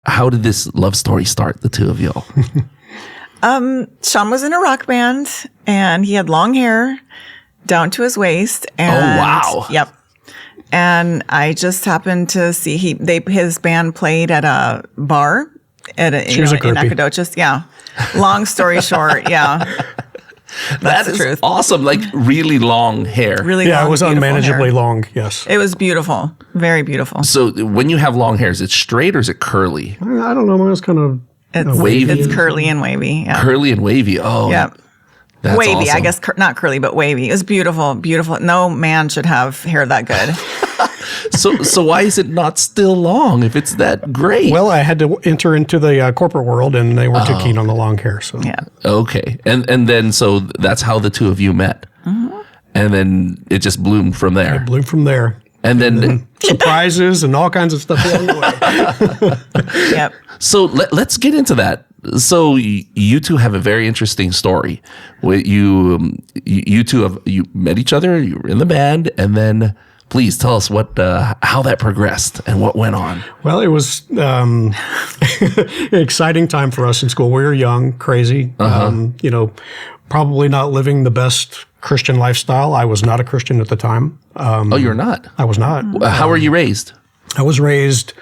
how did this love story start, the two of y'all? Sean was in a rock band, and he had long hair down to his waist. And, oh, wow. Yep. And I just happened to see his band played at a bar in Nacogdoches. Yeah. Long story short, yeah. That's the truth. Awesome. Like really long hair. Really long, it was unmanageably long, yes. It was beautiful. Very beautiful. So when you have long hair, is it straight or is it curly? I don't know. Mine was kind of wavy. It's curly and wavy. Yeah. Curly and wavy. Oh, yep. That's wavy, awesome. I guess, not curly, but wavy. It was beautiful, beautiful. No man should have hair that good. So why is it not still long if it's that great? Well, I had to enter into the corporate world, and they were too keen on the long hair. So yeah. Okay, and then so that's how the two of you met, and then it just bloomed from there. It bloomed from there. And then surprises and all kinds of stuff along the way. Yep. So let's get into that. So you two have a very interesting story. You two met each other. You were in the band, and then please tell us how that progressed and what went on. Well, it was an exciting time for us in school. We were young, crazy. Probably not living the best Christian lifestyle. I was not a Christian at the time. Oh, you're not? I was not. How were you raised? I was raised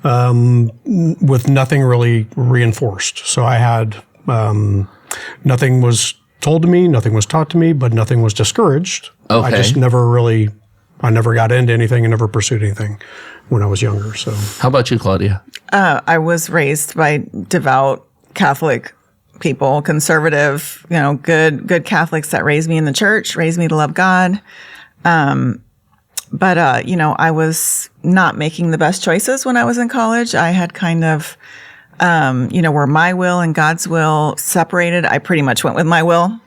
with nothing really reinforced. So I had nothing was told to me, nothing was taught to me, but nothing was discouraged. Okay. I just I never got into anything and never pursued anything when I was younger. So how about you, Claudia? I was raised by devout Catholic people, conservative, good Catholics that raised me in the church, raised me to love God. But I was not making the best choices when I was in college. I had kind of, where my will and God's will separated. I pretty much went with my will.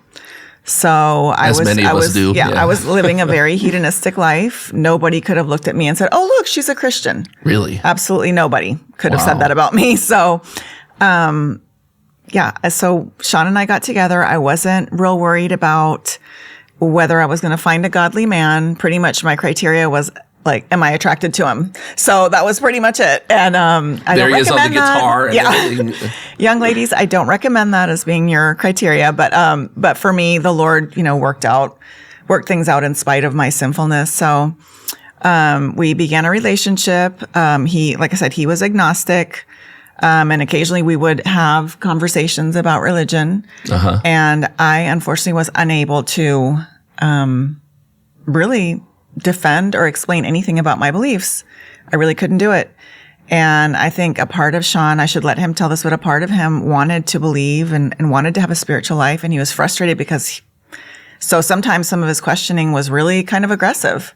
So I was living a very hedonistic life. Nobody could have looked at me and said, "Oh, look, she's a Christian." Really? Absolutely nobody could have said that about me. So, so Sean and I got together. I wasn't real worried about whether I was going to find a godly man. Pretty much my criteria was like, am I attracted to him? So that was pretty much it. And I don't recommend that. There he is on the guitar. And young ladies, I don't recommend that as being your criteria. But for me, the Lord, worked things out in spite of my sinfulness. So we began a relationship. Like I said, he was agnostic. And occasionally we would have conversations about religion. And I unfortunately was unable to really defend or explain anything about my beliefs. I really couldn't do it. And I think a part of Sean, I should let him tell this, but a part of him wanted to believe and wanted to have a spiritual life. And he was frustrated because so sometimes some of his questioning was really kind of aggressive.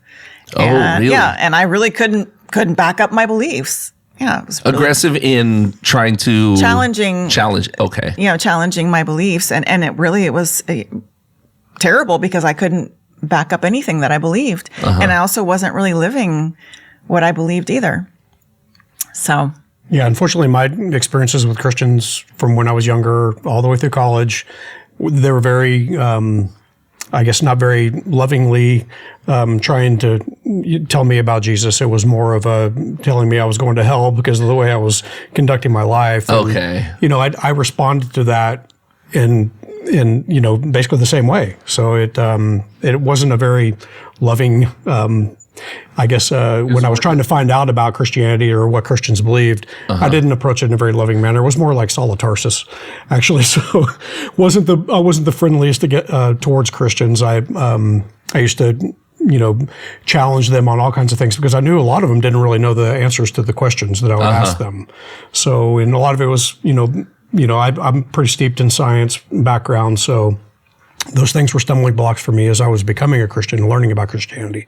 Really? Yeah. And I really couldn't back up my beliefs. Yeah. It was really aggressive in trying to challenge. Okay. Challenging my beliefs. And it was terrible because I couldn't back up anything that I believed. And I also wasn't really living what I believed either. So. Yeah, unfortunately, my experiences with Christians from when I was younger all the way through college, they were very, not very lovingly trying to tell me about Jesus. It was more of telling me I was going to hell because of the way I was conducting my life. Okay. And, I responded to that in basically the same way. So it wasn't a very loving, when I was trying to find out about Christianity or what Christians believed, I didn't approach it in a very loving manner. It was more like Saul of Tarsus, actually. So I wasn't the friendliest to get towards Christians. I used to challenge them on all kinds of things because I knew a lot of them didn't really know the answers to the questions that I would ask them. So, and a lot of it was, I'm pretty steeped in science background. So those things were stumbling blocks for me as I was becoming a Christian and learning about Christianity.